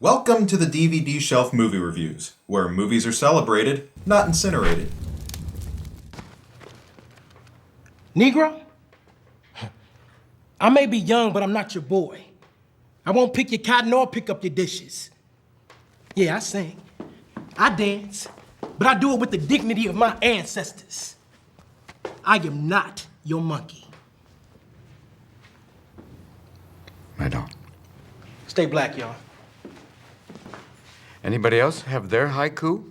Welcome to the DVD Shelf Movie Reviews, where movies are celebrated, not incinerated. Negro, I may be young, but I'm not your boy. I won't pick your cotton or pick up your dishes. Yeah, I sing, I dance, but I do it with the dignity of my ancestors. I am not your monkey. Right on. Stay black, y'all. Anybody else have their haiku?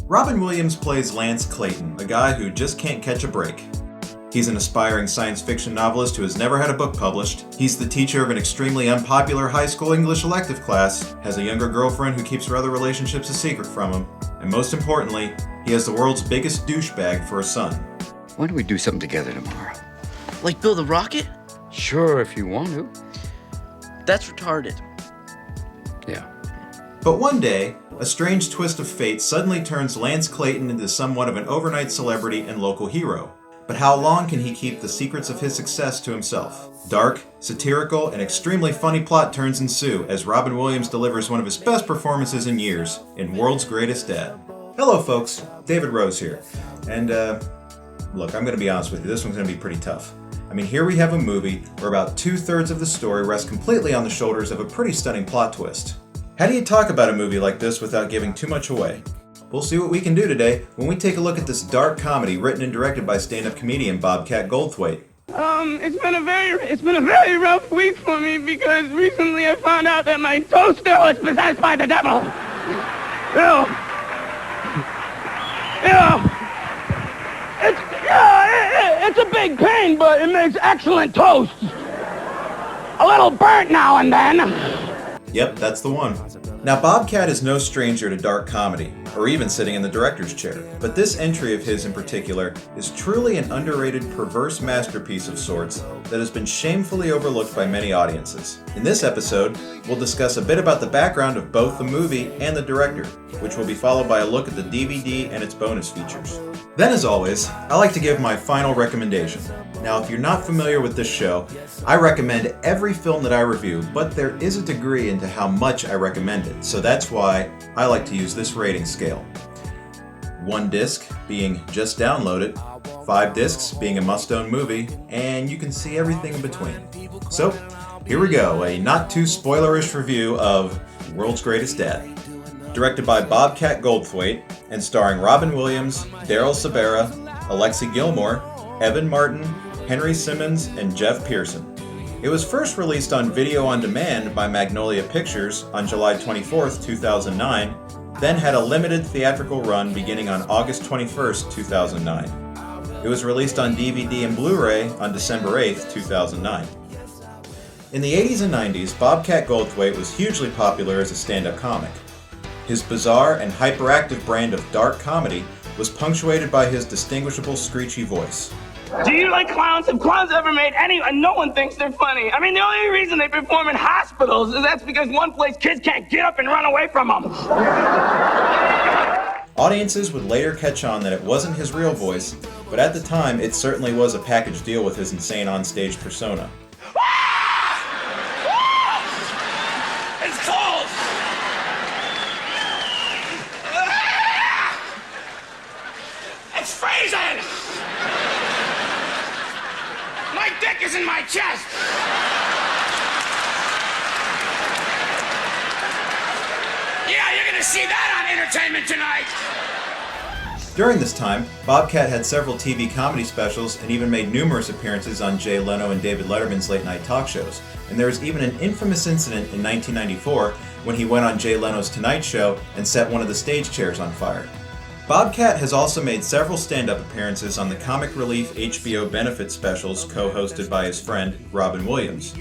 Robin Williams plays Lance Clayton, a guy who just can't catch a break. He's an aspiring science fiction novelist who has never had a book published. He's the teacher of an extremely unpopular high school English elective class, has a younger girlfriend who keeps her other relationships a secret from him, and most importantly, he has the world's biggest douchebag for a son. Why don't we do something together tomorrow? Like build a rocket? Sure, if you want to. That's retarded. Yeah. But one day, a strange twist of fate suddenly turns Lance Clayton into somewhat of an overnight celebrity and local hero. But how long can he keep the secrets of his success to himself? Dark, satirical, and extremely funny plot turns ensue as Robin Williams delivers one of his best performances in years in World's Greatest Dad. Hello folks, David Rose here. And look, I'm going to be honest with you, this one's going to be pretty tough. I mean, here we have a movie where about 2/3 of the story rests completely on the shoulders of a pretty stunning plot twist. How do you talk about a movie like this without giving too much away? We'll see what we can do today when we take a look at this dark comedy written and directed by stand-up comedian Bobcat Goldthwait. It's been a very rough week for me because recently I found out that my toaster was possessed by the devil. It's a big pain, but it makes excellent toast. A little burnt now and then. Yep, that's the one. Now, Bobcat is no stranger to dark comedy, or even sitting in the director's chair, but this entry of his in particular is truly an underrated, perverse masterpiece of sorts that has been shamefully overlooked by many audiences. In this episode, we'll discuss a bit about the background of both the movie and the director, which will be followed by a look at the DVD and its bonus features. Then, as always, I like to give my final recommendation. Now, if you're not familiar with this show, I recommend every film that I review, but there is a degree into how much I recommend it, so that's why I like to use this rating scale. 1 disc being just download it, 5 discs being a must-own movie, and you can see everything in between. So, here we go, a not too spoilerish review of World's Greatest Dad. Directed by Bobcat Goldthwait and starring Robin Williams, Daryl Sabara, Alexi Gilmore, Evan Martin, Henry Simmons, and Jeff Pearson. It was first released on video on demand by Magnolia Pictures on July 24th, 2009, then had a limited theatrical run beginning on August 21st, 2009. It was released on DVD and Blu-ray on December 8th, 2009. In the 80s and 90s, Bobcat Goldthwait was hugely popular as a stand-up comic. His bizarre and hyperactive brand of dark comedy was punctuated by his distinguishable screechy voice. Do you like clowns? Have clowns ever made any? No one thinks they're funny. I mean, the only reason they perform in hospitals is that's because one place kids can't get up and run away from them. Audiences would later catch on that it wasn't his real voice, but at the time it certainly was a package deal with his insane onstage persona. It's cold! It's freezing! My dick is in my chest! Yeah, you're gonna see that on Entertainment Tonight! During this time, Bobcat had several TV comedy specials and even made numerous appearances on Jay Leno and David Letterman's late-night talk shows. And there was even an infamous incident in 1994 when he went on Jay Leno's Tonight Show and set one of the stage chairs on fire. Bobcat has also made several stand-up appearances on the Comic Relief HBO benefit specials co-hosted by his friend, Robin Williams.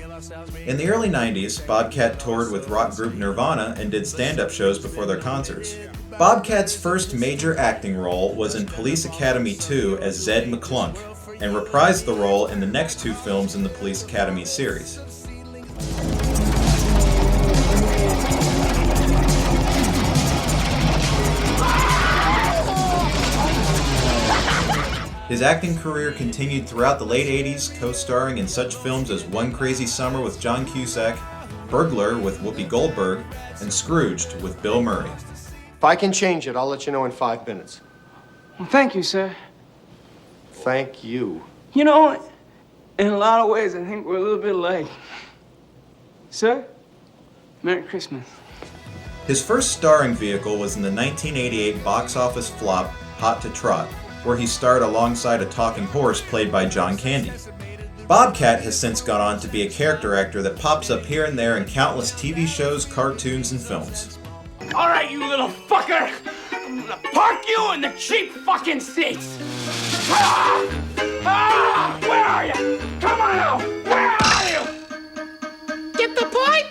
In the early 90s, Bobcat toured with rock group Nirvana and did stand-up shows before their concerts. Bobcat's first major acting role was in Police Academy 2 as Zed McClunk, and reprised the role in the next 2 films in the Police Academy series. His acting career continued throughout the late 80s, co-starring in such films as One Crazy Summer with John Cusack, Burglar with Whoopi Goldberg, and Scrooged with Bill Murray. If I can change it, I'll let you know in 5 minutes. Well, thank you, sir. Thank you. You know, in a lot of ways, I think we're a little bit alike. Sir, Merry Christmas. His first starring vehicle was in the 1988 box office flop Hot to Trot, where he starred alongside a talking horse played by John Candy. Bobcat has since gone on to be a character actor that pops up here and there in countless TV shows, cartoons, and films. All right, you little fucker! I'm gonna park you in the cheap fucking seats! Where are you? Come on out! Where are you? Get the point?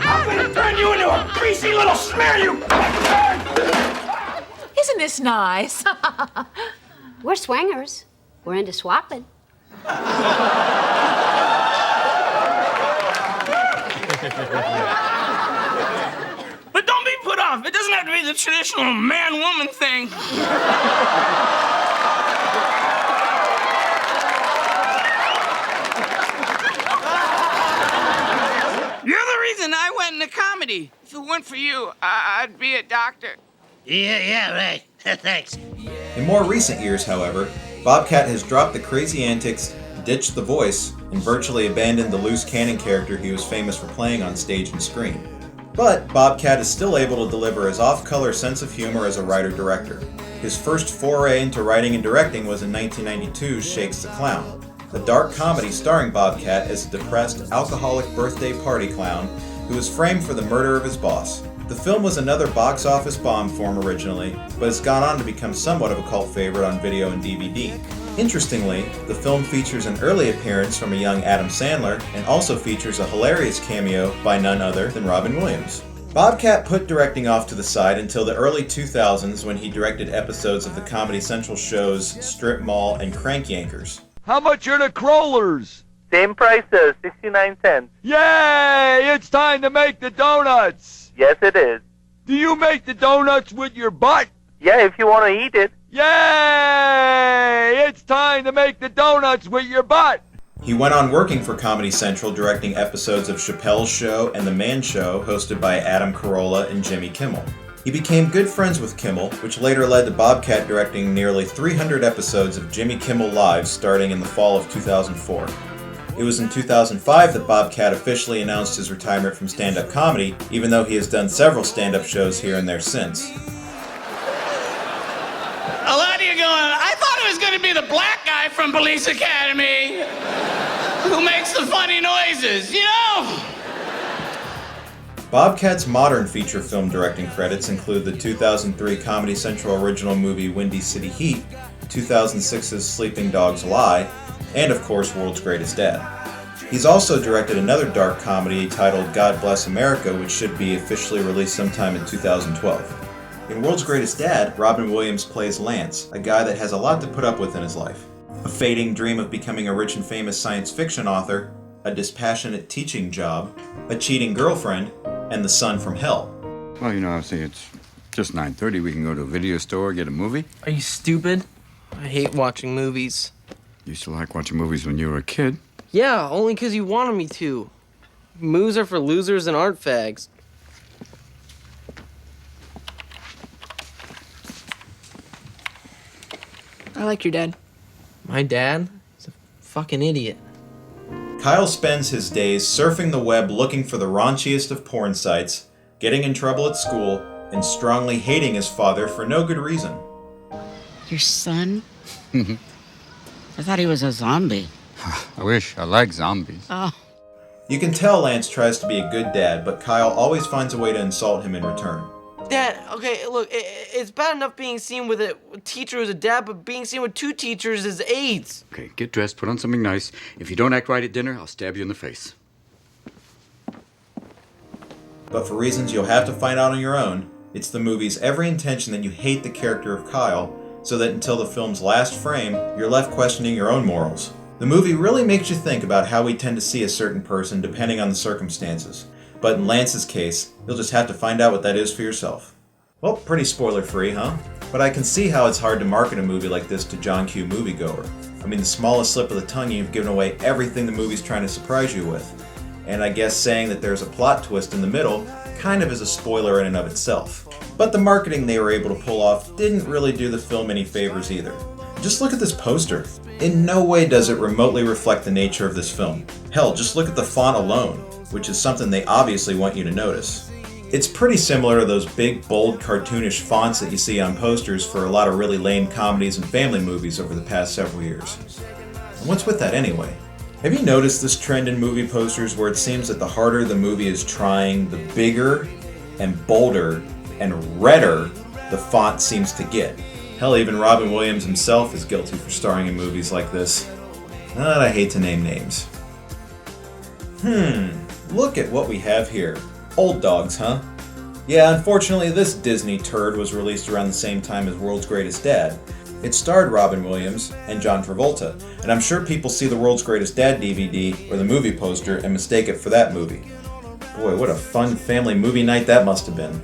I'm gonna turn you into a greasy little smear, you bastard! Isn't this nice? We're swingers. We're into swapping. But don't be put off. It doesn't have to be the traditional man-woman thing. You're the reason I went into comedy. If it weren't for you, I'd be a doctor. Yeah, right. Thanks. In more recent years, however, Bobcat has dropped the crazy antics, ditched the voice, and virtually abandoned the loose cannon character he was famous for playing on stage and screen. But Bobcat is still able to deliver his off-color sense of humor as a writer-director. His first foray into writing and directing was in 1992's Shakes the Clown, a dark comedy starring Bobcat as a depressed, alcoholic birthday party clown who was framed for the murder of his boss. The film was another box office bomb for him originally, but has gone on to become somewhat of a cult favorite on video and DVD. Interestingly, the film features an early appearance from a young Adam Sandler and also features a hilarious cameo by none other than Robin Williams. Bobcat put directing off to the side until the early 2000s when he directed episodes of the Comedy Central shows Strip Mall and Crank Yankers. How much are the crawlers? Same price, sir, 69 cents. Yay! It's time to make the donuts! Yes, it is. Do you make the donuts with your butt? Yeah, if you want to eat it. Yay! It's time to make the donuts with your butt! He went on working for Comedy Central, directing episodes of Chappelle's Show and The Man Show, hosted by Adam Carolla and Jimmy Kimmel. He became good friends with Kimmel, which later led to Bobcat directing nearly 300 episodes of Jimmy Kimmel Live starting in the fall of 2004. It was in 2005 that Bobcat officially announced his retirement from stand-up comedy, even though he has done several stand-up shows here and there since. A lot of you going, I thought it was going to be the black guy from Police Academy who makes the funny noises, you know? Bobcat's modern feature film directing credits include the 2003 Comedy Central original movie Windy City Heat, 2006's Sleeping Dogs Lie, and of course World's Greatest Dad. He's also directed another dark comedy titled God Bless America, which should be officially released sometime in 2012. In World's Greatest Dad, Robin Williams plays Lance, a guy that has a lot to put up with in his life. A fading dream of becoming a rich and famous science fiction author, a dispassionate teaching job, a cheating girlfriend, and the son from hell. Well, you know, I think it's just 9:30. We can go to a video store, get a movie. Are you stupid? I hate watching movies. You used to like watching movies when you were a kid. Yeah, only because you wanted me to. Movies are for losers and art fags. I like your dad. My dad? He's a fucking idiot. Kyle spends his days surfing the web looking for the raunchiest of porn sites, getting in trouble at school, and strongly hating his father for no good reason. Your son? I thought he was a zombie. I wish. I like zombies. Oh. You can tell Lance tries to be a good dad, but Kyle always finds a way to insult him in return. Dad, okay, look, it's bad enough being seen with a teacher as a dad, but being seen with two teachers is AIDS. Okay, get dressed, put on something nice. If you don't act right at dinner, I'll stab you in the face. But for reasons you'll have to find out on your own, it's the movie's every intention that you hate the character of Kyle, so that until the film's last frame, you're left questioning your own morals. The movie really makes you think about how we tend to see a certain person depending on the circumstances. But in Lance's case, you'll just have to find out what that is for yourself. Well, pretty spoiler-free, huh? But I can see how it's hard to market a movie like this to John Q. moviegoer. I mean, the smallest slip of the tongue, you've given away everything the movie's trying to surprise you with. and I guess saying that there's a plot twist in the middle kind of is a spoiler in and of itself. But the marketing they were able to pull off didn't really do the film any favors either. Just look at this poster. In no way does it remotely reflect the nature of this film. Hell, just look at the font alone, which is something they obviously want you to notice. It's pretty similar to those big, bold, cartoonish fonts that you see on posters for a lot of really lame comedies and family movies over the past several years. And what's with that anyway? Have you noticed this trend in movie posters where it seems that the harder the movie is trying, the bigger and bolder and redder the font seems to get? Hell, even Robin Williams himself is guilty for starring in movies like this. But I hate to name names. Look at what we have here. Old Dogs, huh? Yeah, unfortunately this Disney turd was released around the same time as World's Greatest Dad. It starred Robin Williams and John Travolta, and I'm sure people see the World's Greatest Dad DVD or the movie poster and mistake it for that movie. Boy, what a fun family movie night that must have been.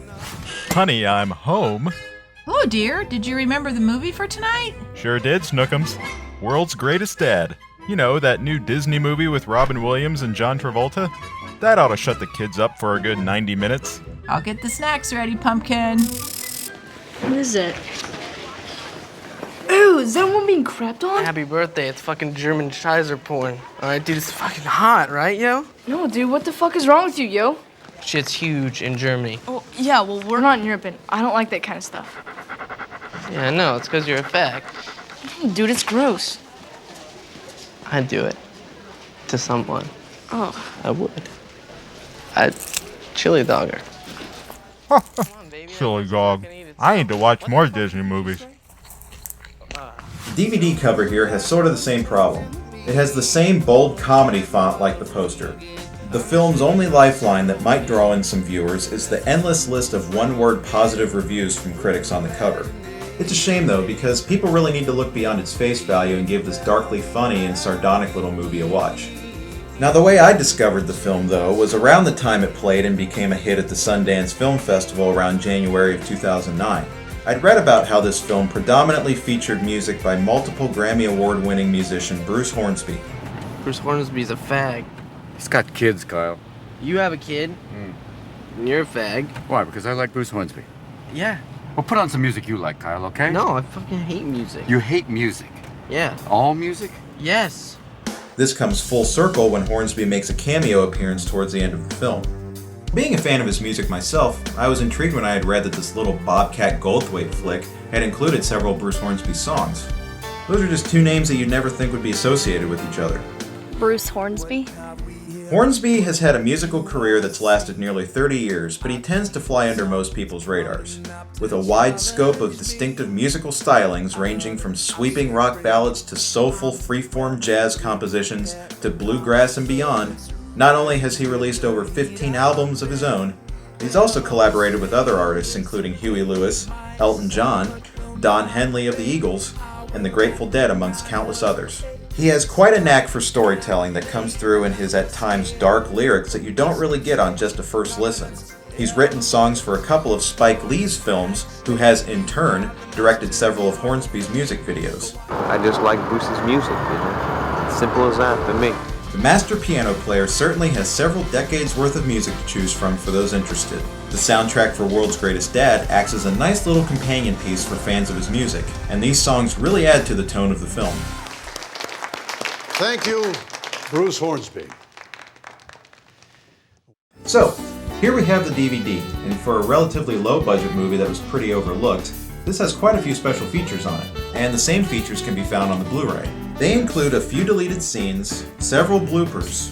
Honey, I'm home. Oh dear, did you remember the movie for tonight? Sure did, Snookums. World's Greatest Dad. You know, that new Disney movie with Robin Williams and John Travolta? That ought to shut the kids up for a good 90 minutes. I'll get the snacks ready, Pumpkin. What is it? Ooh, is that one being crapped on? Happy birthday, it's fucking German Scheiser porn. Alright, dude, it's fucking hot, right, yo? No, dude, what the fuck is wrong with you, yo? Shit's huge in Germany. Oh, yeah, well, we're not in Europe, and I don't like that kind of stuff. Yeah, I know, it's because you're a fag. Dude, it's gross. I'd do it. To someone. Oh. I would. I'd chili dog her. Silly dog. I need to watch more Disney movies. The DVD cover here has sort of the same problem. It has the same bold comedy font like the poster. The film's only lifeline that might draw in some viewers is the endless list of one-word positive reviews from critics on the cover. It's a shame though, because people really need to look beyond its face value and give this darkly funny and sardonic little movie a watch. Now, the way I discovered the film, though, was around the time it played and became a hit at the Sundance Film Festival around January of 2009. I'd read about how this film predominantly featured music by multiple Grammy Award-winning musician Bruce Hornsby. Bruce Hornsby's a fag. He's got kids, Kyle. You have a kid, and you're a fag. Why? Because I like Bruce Hornsby. Yeah. Well, put on some music you like, Kyle, okay? No, I fucking hate music. You hate music? Yeah. All music? Yes. This comes full circle when Hornsby makes a cameo appearance towards the end of the film. Being a fan of his music myself, I was intrigued when I had read that this little Bobcat Goldthwait flick had included several Bruce Hornsby songs. Those are just two names that you'd never think would be associated with each other. Bruce Hornsby? Hornsby has had a musical career that's lasted nearly 30 years, but he tends to fly under most people's radars. With a wide scope of distinctive musical stylings ranging from sweeping rock ballads to soulful freeform jazz compositions to bluegrass and beyond, not only has he released over 15 albums of his own, he's also collaborated with other artists including Huey Lewis, Elton John, Don Henley of the Eagles, and the Grateful Dead amongst countless others. He has quite a knack for storytelling that comes through in his at times dark lyrics that you don't really get on just a first listen. He's written songs for a couple of Spike Lee's films, who has, in turn, directed several of Hornsby's music videos. I just like Bruce's music, you know. Simple as that for me. The master piano player certainly has several decades worth of music to choose from for those interested. The soundtrack for World's Greatest Dad acts as a nice little companion piece for fans of his music, and these songs really add to the tone of the film. Thank you, Bruce Hornsby. So, here we have the DVD, and for a relatively low-budget movie that was pretty overlooked, this has quite a few special features on it, and the same features can be found on the Blu-ray. They include a few deleted scenes, several bloopers.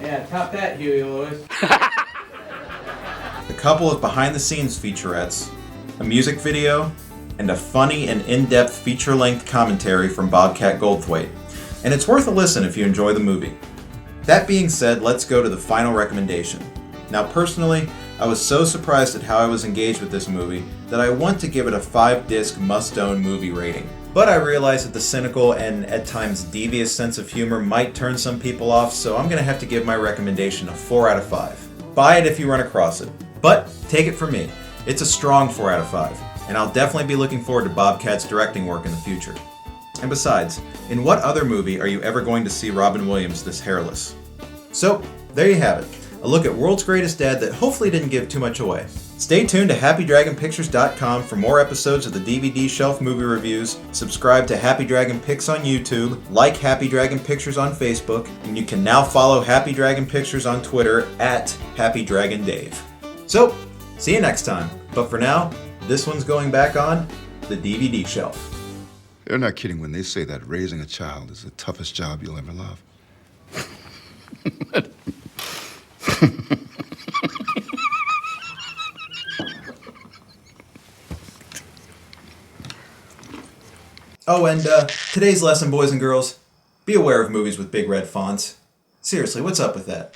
Yeah, top that, Huey Lewis. A couple of behind-the-scenes featurettes, a music video, and a funny and in-depth feature-length commentary from Bobcat Goldthwait. And it's worth a listen if you enjoy the movie. That being said, let's go to the final recommendation. Now personally, I was so surprised at how I was engaged with this movie that I want to give it a 5-disc must-own movie rating. But I realize that the cynical and at times devious sense of humor might turn some people off, so I'm going to have to give my recommendation a 4 out of 5. Buy it if you run across it. But take it from me, it's a strong 4 out of 5. And I'll definitely be looking forward to Bobcat's directing work in the future. And besides, in what other movie are you ever going to see Robin Williams this hairless? So, there you have it. A look at World's Greatest Dad that hopefully didn't give too much away. Stay tuned to HappyDragonPictures.com for more episodes of the DVD Shelf movie reviews. Subscribe to Happy Dragon Picks on YouTube, like Happy Dragon Pictures on Facebook, and you can now follow Happy Dragon Pictures on Twitter at HappyDragonDave. So, see you next time. But for now, this one's going back on the DVD Shelf. They're not kidding when they say that raising a child is the toughest job you'll ever love. Oh, and today's lesson, boys and girls, be aware of movies with big red fonts. Seriously, what's up with that?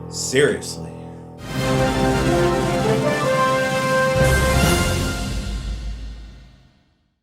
Seriously.